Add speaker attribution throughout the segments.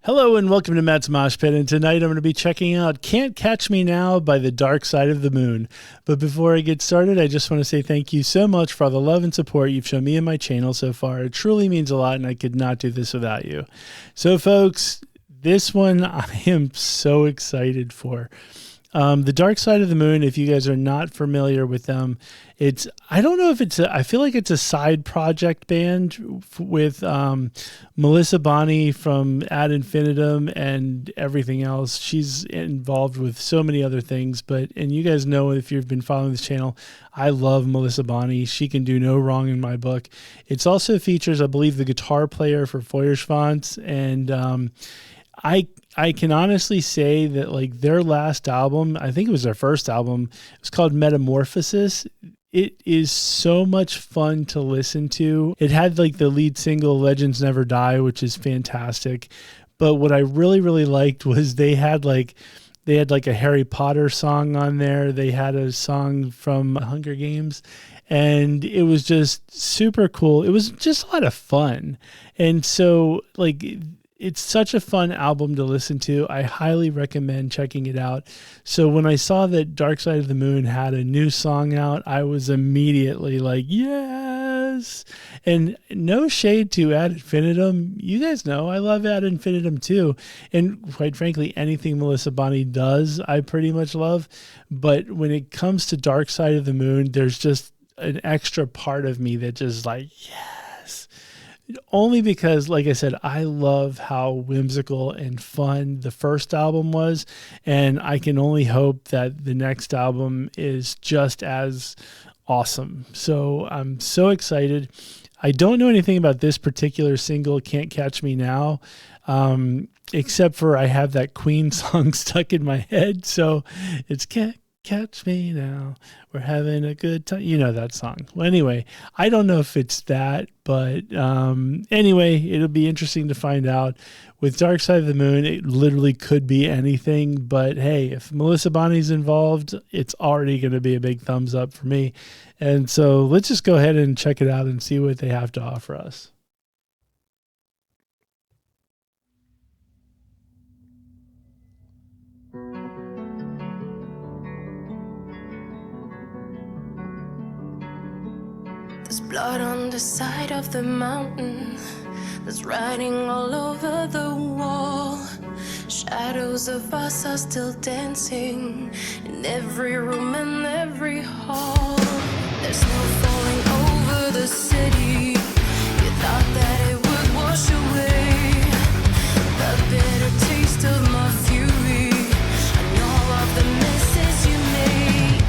Speaker 1: Hello and welcome to Matt's Mosh Pit, and tonight I'm going to be checking out Can't Catch Me Now by the Dark Side of the Moon. But before I get started, I just want to say thank you so much for all the love and support you've shown me and my channel so far. It truly means a lot, and I could not do this without you. So folks, this one I am so excited for. The Dark Side of the Moon, if you guys are not familiar with them, I don't know if I feel like it's a side project band with Melissa Bonney from Ad Infinitum and everything else. She's involved with so many other things, and you guys know, if you've been following this channel, I love Melissa Bonney. She can do no wrong in my book. It also features, I believe, the guitar player for Feuerschwanz, and I can honestly say that, like, their last album, I think it was their first album, it was called Metamorphosis. It is so much fun to listen to. It had like the lead single Legends Never Die, which is fantastic. But what I really, really liked was they had like a Harry Potter song on there. They had a song from Hunger Games, and it was just super cool. It was just a lot of fun. And so, like, it's such a fun album to listen to. I highly recommend checking it out. So when I saw that Dark Side of the Moon had a new song out, I was immediately like, yes. And no shade to Ad Infinitum. You guys know I love Ad Infinitum too. And quite frankly, anything Melissa Bonney does, I pretty much love. But when it comes to Dark Side of the Moon, there's just an extra part of me that just like, yes. Only because, like I said, I love how whimsical and fun the first album was, and I can only hope that the next album is just as awesome. So I'm so excited. I don't know anything about this particular single, Can't Catch Me Now, except for I have that Queen song stuck in my head, so it's Can't Catch Me Now, we're having a good time. You know that song. Well, anyway, I don't know if it's that, but anyway, it'll be interesting to find out. With Dark Side of the Moon, it literally could be anything, but hey, if Melissa Bonney's involved, it's already going to be a big thumbs up for me. And so let's just go ahead and check it out and see what they have to offer us.
Speaker 2: There's blood on the side of the mountain. There's writing all over the wall. Shadows of us are still dancing in every room and every hall. There's snow falling over the city. You thought that it would wash away the bitter taste of my fury and all of the messes you made.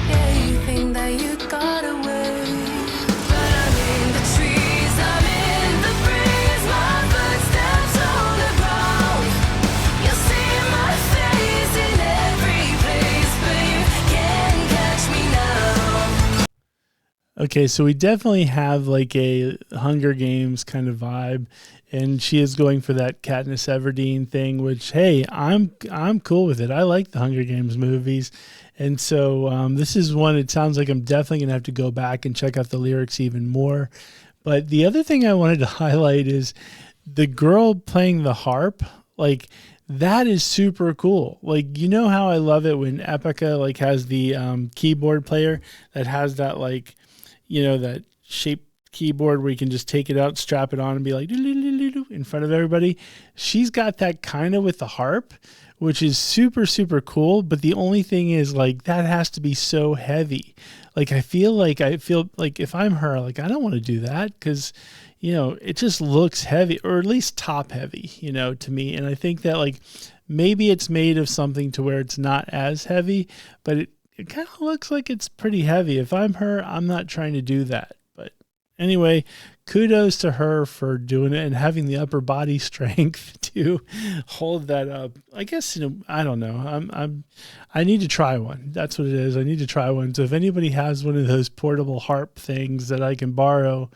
Speaker 2: Yeah, you think that you got away.
Speaker 1: Okay, so we definitely have like a Hunger Games kind of vibe, and she is going for that Katniss Everdeen thing, which, hey, I'm cool with it. I like the Hunger Games movies, and so this is one, it sounds like I'm definitely going to have to go back and check out the lyrics even more. But the other thing I wanted to highlight is the girl playing the harp, like, that is super cool. Like, you know how I love it when Epica like has the keyboard player that has that, like, you know, that shaped keyboard where you can just take it out, strap it on, and be like in front of everybody. She's got that kind of with the harp, which is super, super cool. But the only thing is, like, that has to be so heavy. Like, I feel like if I'm her, like, I don't want to do that because, you know, it just looks heavy, or at least top heavy, you know, to me. And I think that, like, maybe it's made of something to where it's not as heavy, but it kind of looks like it's pretty heavy. If I'm her, I'm not trying to do that. But anyway, kudos to her for doing it and having the upper body strength to hold that up. I guess, you know, I don't know. I need to try one. That's what it is. I need to try one. So if anybody has one of those portable harp things that I can borrow,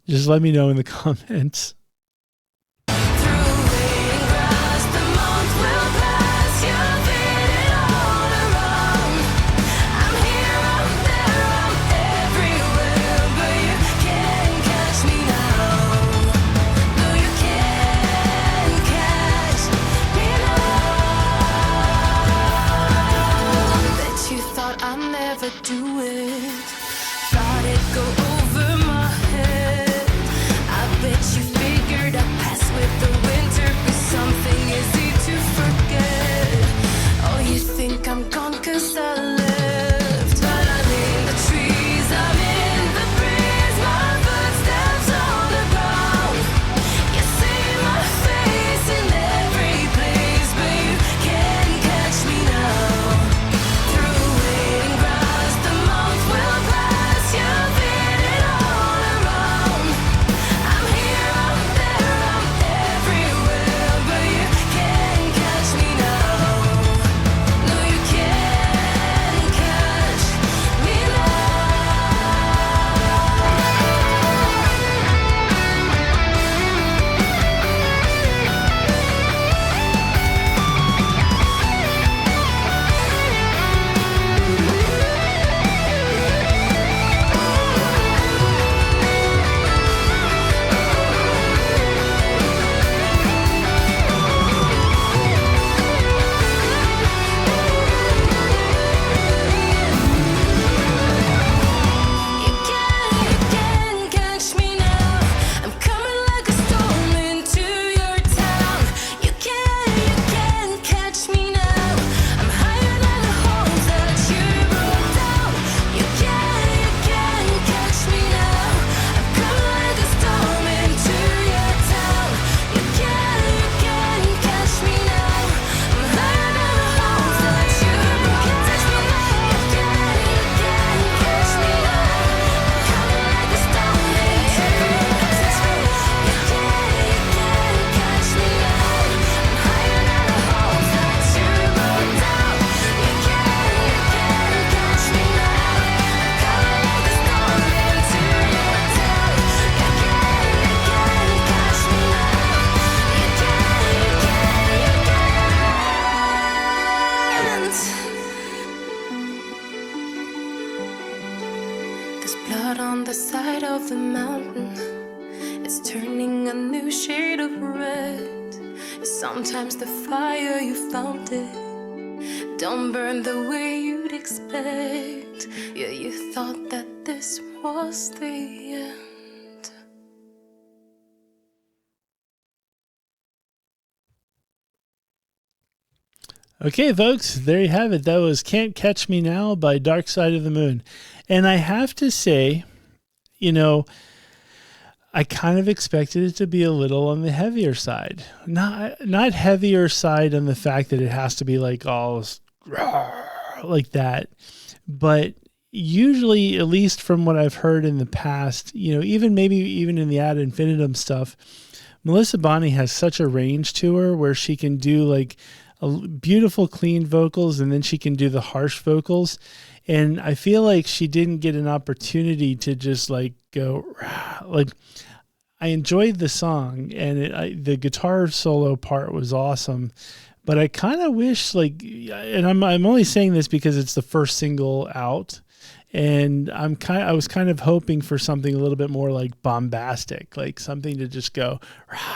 Speaker 1: just let me know in the comments.
Speaker 2: mountain is turning a new shade of red. Sometimes the fire you found it don't burn the way you'd expect. Yeah, you thought that this was the end.
Speaker 1: Okay, folks, there you have it. That was Can't Catch Me Now by Dark Side of the Moon. And I have to say, you know, I kind of expected it to be a little on the heavier side. Not heavier side on the fact that it has to be like all like that. But usually, at least from what I've heard in the past, you know, maybe even in the Ad Infinitum stuff, Melissa Bonney has such a range to her where she can do like beautiful clean vocals and then she can do the harsh vocals. And I feel like she didn't get an opportunity to just like go like, I enjoyed the song and the guitar solo part was awesome, but I kind of wish like, and I'm only saying this because it's the first single out, and I was kind of hoping for something a little bit more like bombastic, like something to just go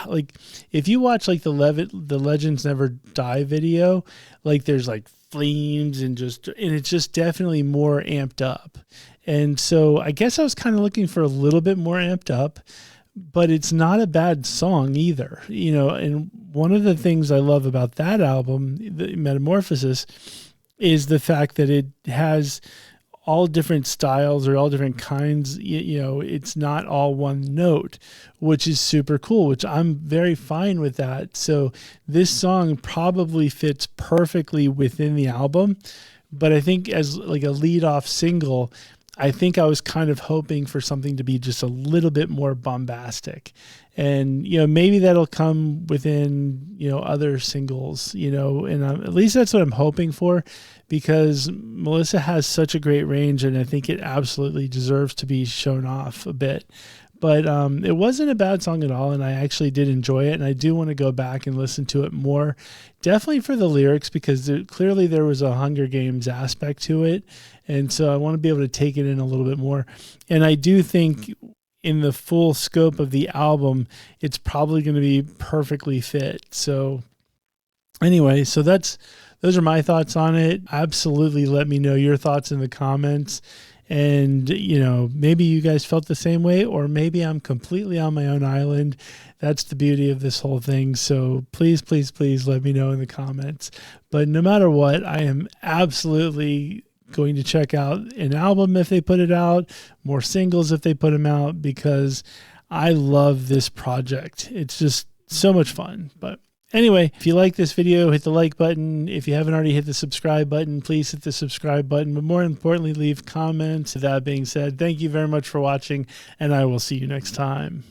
Speaker 1: like, if you watch like the Legends Never Die video, like there's like flames and it's just definitely more amped up. And so I guess I was kind of looking for a little bit more amped up, but it's not a bad song either, you know. And one of the things I love about that album, the Metamorphosis, is the fact that it has all different styles or all different kinds. You know, it's not all one note, which is super cool, which I'm very fine with that. So this song probably fits perfectly within the album, but I think as like a lead-off single, I think I was kind of hoping for something to be just a little bit more bombastic. And, you know, maybe that'll come within, you know, other singles, you know, and at least that's what I'm hoping for, because Melissa has such a great range and I think it absolutely deserves to be shown off a bit. But it wasn't a bad song at all, and I actually did enjoy it, and I do want to go back and listen to it more, definitely for the lyrics, because clearly there was a Hunger Games aspect to it, and so I want to be able to take it in a little bit more. And I do think in the full scope of the album, it's probably going to be perfectly fit. So anyway, so those are my thoughts on it. Absolutely let me know your thoughts in the comments. And, you know, maybe you guys felt the same way, or maybe I'm completely on my own island. That's the beauty of this whole thing. So please, please, please let me know in the comments. But no matter what, I am absolutely going to check out an album if they put it out, more singles if they put them out, because I love this project. It's just so much fun. But anyway, if you like this video, hit the like button. If you haven't already hit the subscribe button, please hit the subscribe button. But more importantly, leave comments. That being said, thank you very much for watching, and I will see you next time.